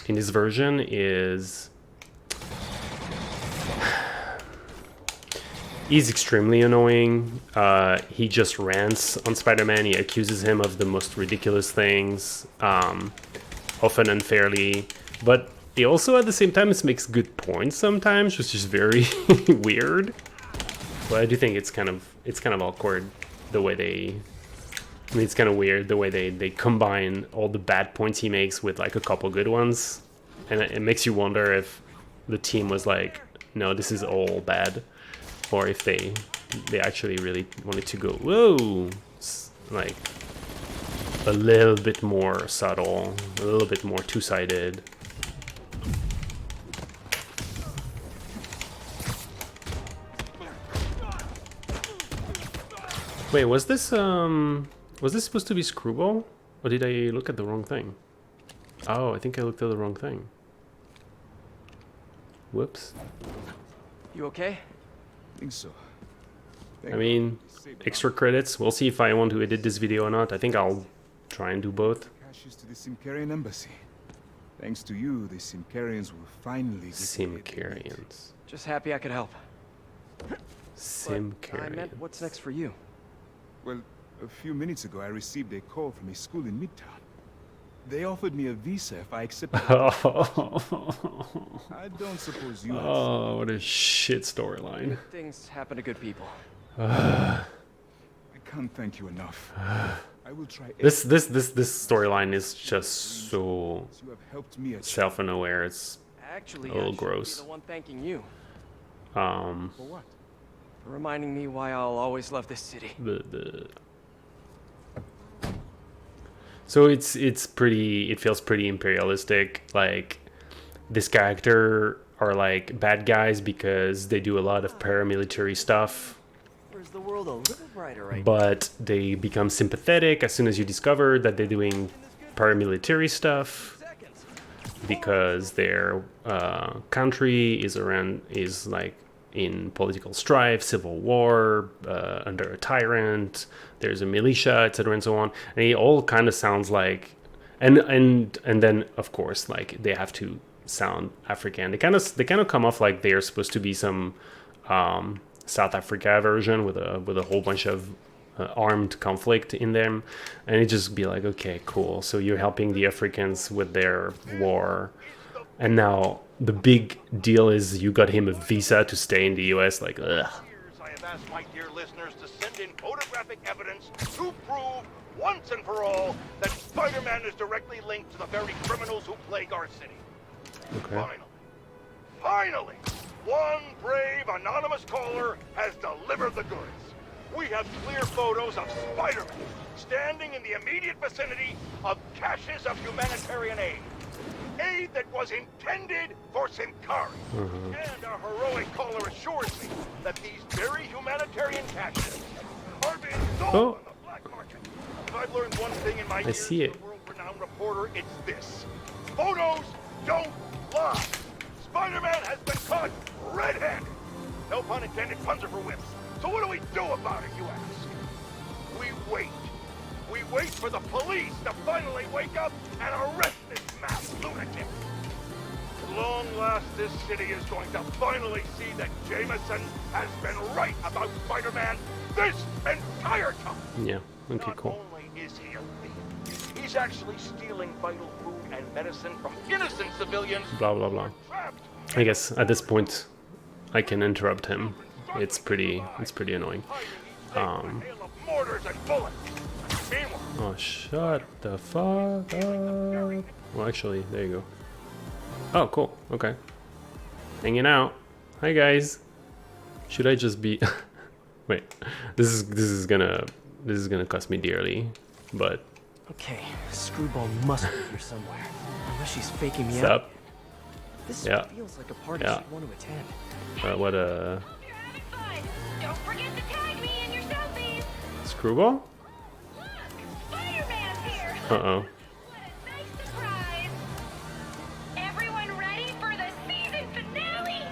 version is he's extremely annoying. He just rants on Spider-Man. He accuses him of the most ridiculous things. often unfairly, but it also at the same time makes good points sometimes, which is very weird. But I do think it's kind of awkward the way they. I mean, it's kind of weird the way they combine all the bad points he makes with like a couple good ones, and it makes you wonder if the team was like, no, this is all bad, or if they actually really wanted to go, whoa, like a little bit more subtle, a little bit more two-sided. Wait, was this supposed to be Screwball? Or did I look at the wrong thing? Oh, I think I looked at the wrong thing. Whoops. You okay? I think so. I mean, extra credits. We'll see if I want to edit this video or not. I think I'll try and do both. Caches to the Simcarian embassy. Thanks to you, the Simcarians will finally get Simcarians. Just happy I could help. Simcarians. I meant, what's next for you? Well, a few minutes ago I received a call from a school in Midtown. They offered me a visa if I accepted. I don't suppose you. Oh, what a shit storyline. Good things happen to good people. I can't thank you enough. I will try. This storyline is just so You have helped me self-unaware. It's Actually, a little I should gross. be the one thanking you For what? for reminding me why I'll always love this city. So it feels pretty imperialistic. Like this character are like bad guys because they do a lot of paramilitary stuff. Where's the world a little brighter right But they become sympathetic as soon as you discover that they're doing paramilitary stuff because their country is like in political strife, civil war, under a tyrant. There's a militia, etc., and so on. And it all kind of sounds like, and then of course like they have to sound African. They kind of come off like they're supposed to be some South Africa version with a whole bunch of armed conflict in them, and it just be like, okay, cool. So you're helping the Africans with their war, and now the big deal is you got him a visa to stay in the U.S. Like, ugh. I have asked my dear listeners to send in photographic evidence to prove once and for all that Spider-Man is directly linked to the very criminals who plague our city. Okay. Finally, one brave anonymous caller has delivered the goods. We have clear photos of Spider-Man standing in the immediate vicinity of caches of humanitarian aid. Aid that was intended for Simcari. And our heroic caller assures me that these very humanitarian caches are being sold on the black market. If I've learned one thing in my years as a world-renowned reporter, it's this. Photos don't lie. Spider-Man has been caught red-handed. No pun intended, puns are for whips. So what do we do about it, you ask? We wait. We wait for the police to finally wake up and arrest this mass lunatic. At long last, this city is going to finally see that Jameson has been right about Spider-Man this entire time. Yeah, okay, cool. Not only is he a thief, he's actually stealing vital food and medicine from innocent civilians. Blah blah blah. I guess at this point I can interrupt him. It's pretty annoying. Oh, shut the fuck up. Well, actually, there you go. Oh, cool. Okay. Hanging out. Hi, guys. Should I just be... Wait. This is gonna cost me dearly, but... Okay, Screwball must be here somewhere. Unless she's faking me What's out. up? This Yeah. feels like a party Yeah. she'd want to attend. What Don't forget to tag me in your selfies. Screwball? Look, Spider-Man's here. Uh-oh. What a nice surprise. Everyone ready for the season finale?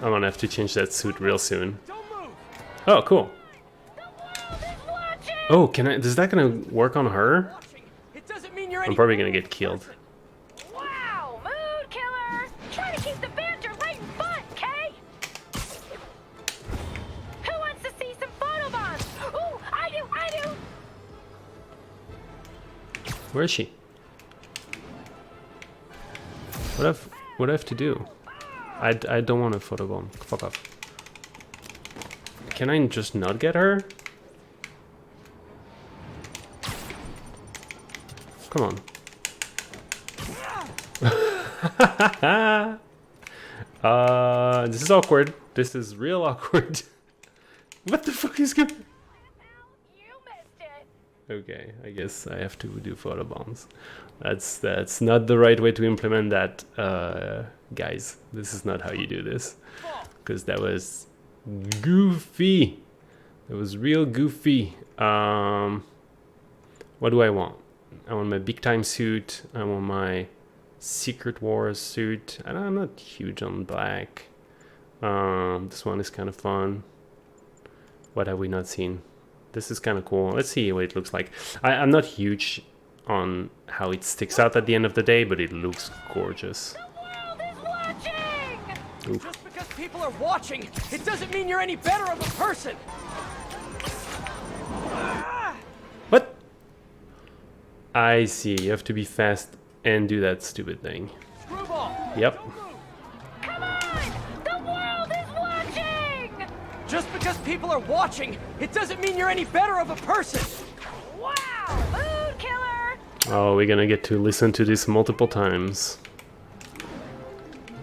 I'm gonna have to change that suit real soon. Don't move! Oh, cool. The world is watching. Oh, is that gonna work on her? It doesn't mean you're I'm probably gonna get killed. Wow, mood killer. Try to keep the banter light and fun, Kay. Who wants to see some photobombs? Ooh, I do. Where is she? What do I have to do? I don't want a photobomb. Fuck off. Can I just not get her? Come on. This is awkward. This is real awkward. What the fuck is going on? You missed it. Okay, I guess I have to do photobombs. That's not the right way to implement that, guys. This is not how you do this. Because that was goofy. It was real goofy. What do I want? I want my big time suit. I want my Secret Wars suit. I'm not huge on black. This one is kind of fun. What have we not seen? This is kind of cool. Let's see what it looks like. I'm not huge on how it sticks out at the end of the day, but it looks gorgeous. The world is watching! Oof. Just because people are watching, it doesn't mean you're any better of a person! What? I see. You have to be fast and do that stupid thing. Screwball! Yep. Come on! The world is watching! Just because people are watching, it doesn't mean you're any better of a person! Wow! Food killer! Oh, we're gonna get to listen to this multiple times.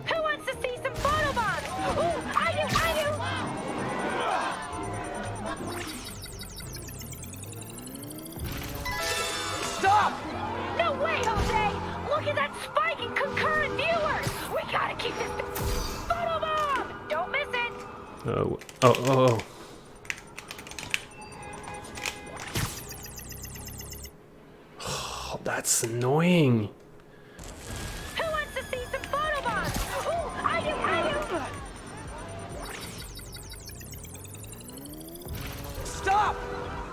Who wants to see some photobombs? Ooh, I do! Stop! No way, Jose! Look at that spike in concurrent viewers! We gotta keep this photobomb! Don't miss it! Oh. Oh, that's annoying. Who wants to see some photobombs? Ooh, I do! Stop!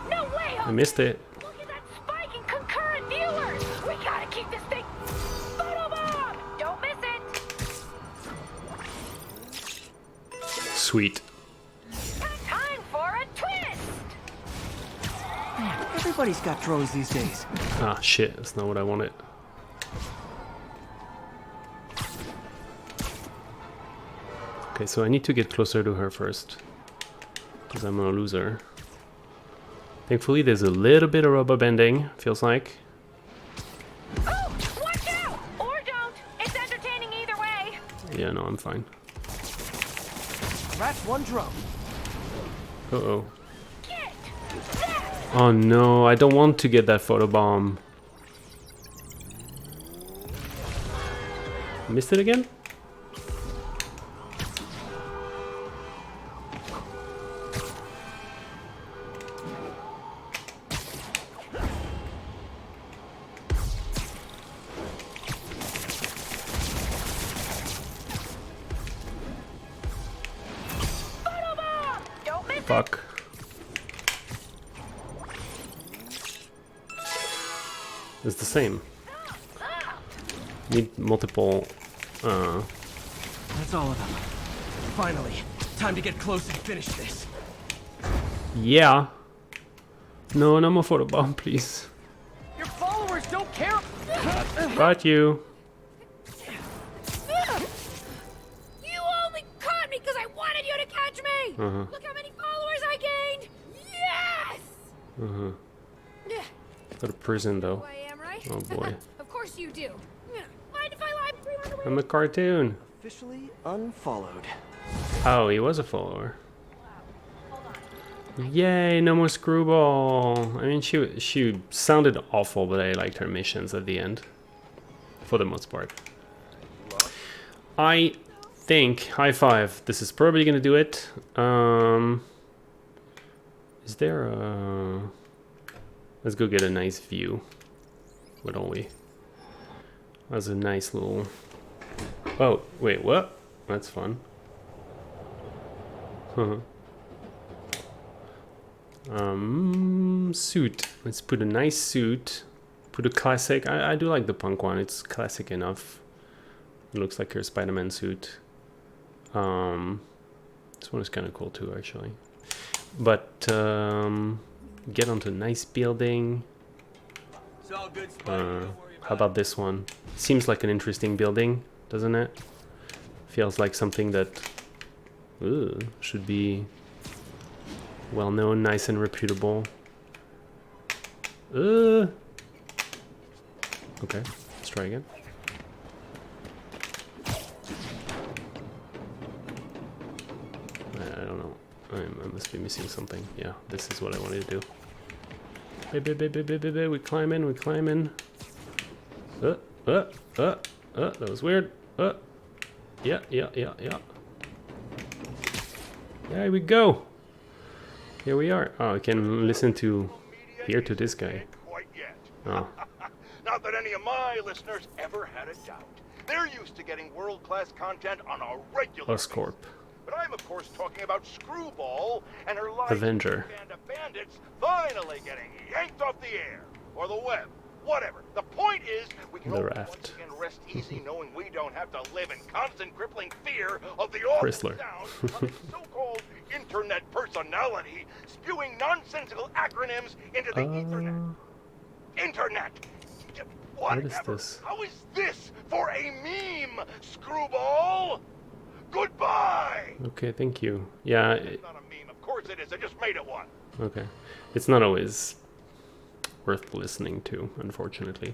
No way, I Jose! missed it. Look at that spike in concurrent viewers! We gotta keep this thing photobomb! Don't miss it! Sweet. Time for a twist! Man, everybody's got drones these days. Ah, shit. That's not what I wanted. Okay, so I need to get closer to her first. Because I'm gonna lose her. Thankfully, there's a little bit of rubber bending, feels like. Oh, watch out! Or don't. It's entertaining either way. Yeah, no, I'm fine. That's one drone. Uh-oh. Get that! Oh no, I don't want to get that photobomb. Missed it again? Photobomb! Don't miss it! Fuck. It's the same. Need multiple. That's all of them. Finally, time to get close and finish this. Yeah. No, no more photobomb, please. Your followers don't care. Got you. You only caught me because I wanted you to catch me! Look how many followers I gained! Yes! Go to prison though. I am, right? Oh boy. Of course you do. Mind if I lie? I'm a cartoon. Officially unfollowed. Oh, he was a follower. Yay, no more Screwball. I mean, she sounded awful, but I liked her missions at the end. For the most part. I think, high five, this is probably gonna do it. Is there a... Let's go get a nice view. What don't we? That's a nice little... Oh, wait, what? That's fun. Suit. Let's put a nice suit. Put a classic. I do like the punk one. It's classic enough. It looks like your Spider-Man suit. This one is kind of cool too, actually. But get onto a nice building. It's all good, Spider. How about this one? Seems like an interesting building. doesn't it? Feels like something that should be well known, nice and reputable. Okay, let's try again. I don't know. I must be missing something. Yeah, this is what I wanted to do. We climb in, we climb in. That was weird. Yeah. There we go. Here we are. Oh, I can listen to this guy. Quite yet. Oh. Not that any of my listeners ever had a doubt. They're used to getting world-class content on a regular Oscorp. basis. But I'm of course talking about Screwball and her Avenger. band of bandits finally getting yanked off the air or the web. Whatever. The point is, we can all once again rest easy knowing we don't have to live in constant crippling fear of the awful sound of a so-called internet personality spewing nonsensical acronyms into the Ethernet. Internet! Whatever. What is this? How is this for a meme, Screwball? Goodbye! Okay, thank you. Yeah. It's not a meme. Of course it is. I just made it one. Okay. It's not always worth listening to, unfortunately.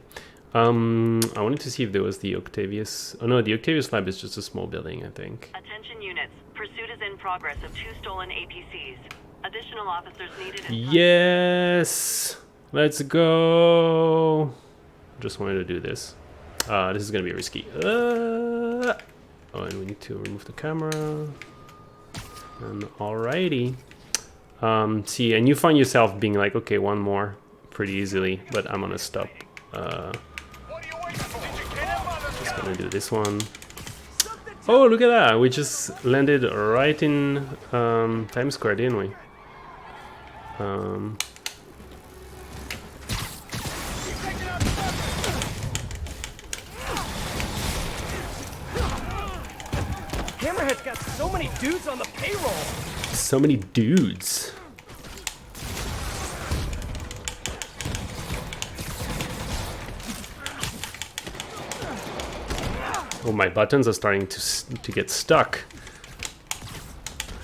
I wanted to see if there was the Octavius... Oh no, the Octavius lab is just a small building, I think. Attention units. Pursuit is in progress of 2 stolen APCs. Additional officers needed... Yes! Let's go! Just wanted to do this. This is gonna be risky. Oh, and we need to remove the camera. And alrighty. See, and you find yourself being like, okay, one more pretty easily, but I'm gonna stop. Just gonna do this one. Oh, look at that! We just landed right in Times Square, didn't we? Hammerhead's got so many dudes on the payroll. So many dudes. Oh, my buttons are starting to get stuck.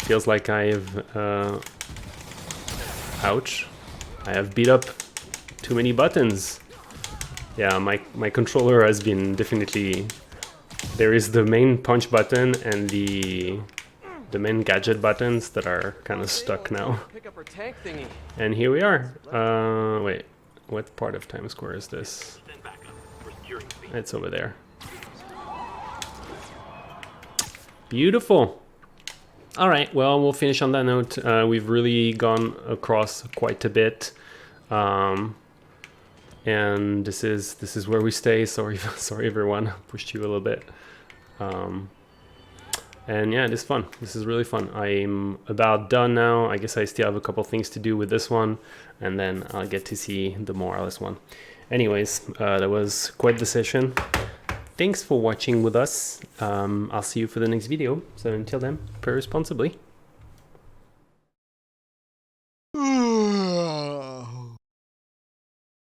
Feels like I've ouch. I have beat up too many buttons. Yeah, my controller has been definitely... There is the main punch button and the main gadget buttons that are kind of stuck now. And here we are. Wait, what part of Times Square is this? It's over there. Beautiful. All right, well, we'll finish on that note. We've really gone across quite a bit. And this is where we stay. Sorry everyone, pushed you a little bit. And yeah, it is fun. This is really fun. I'm about done now. I guess I still have a couple things to do with this one, and then I'll get to see the Morales one. Anyways, that was quite the session. Thanks for watching with us. I'll see you for the next video. So until then, play responsibly.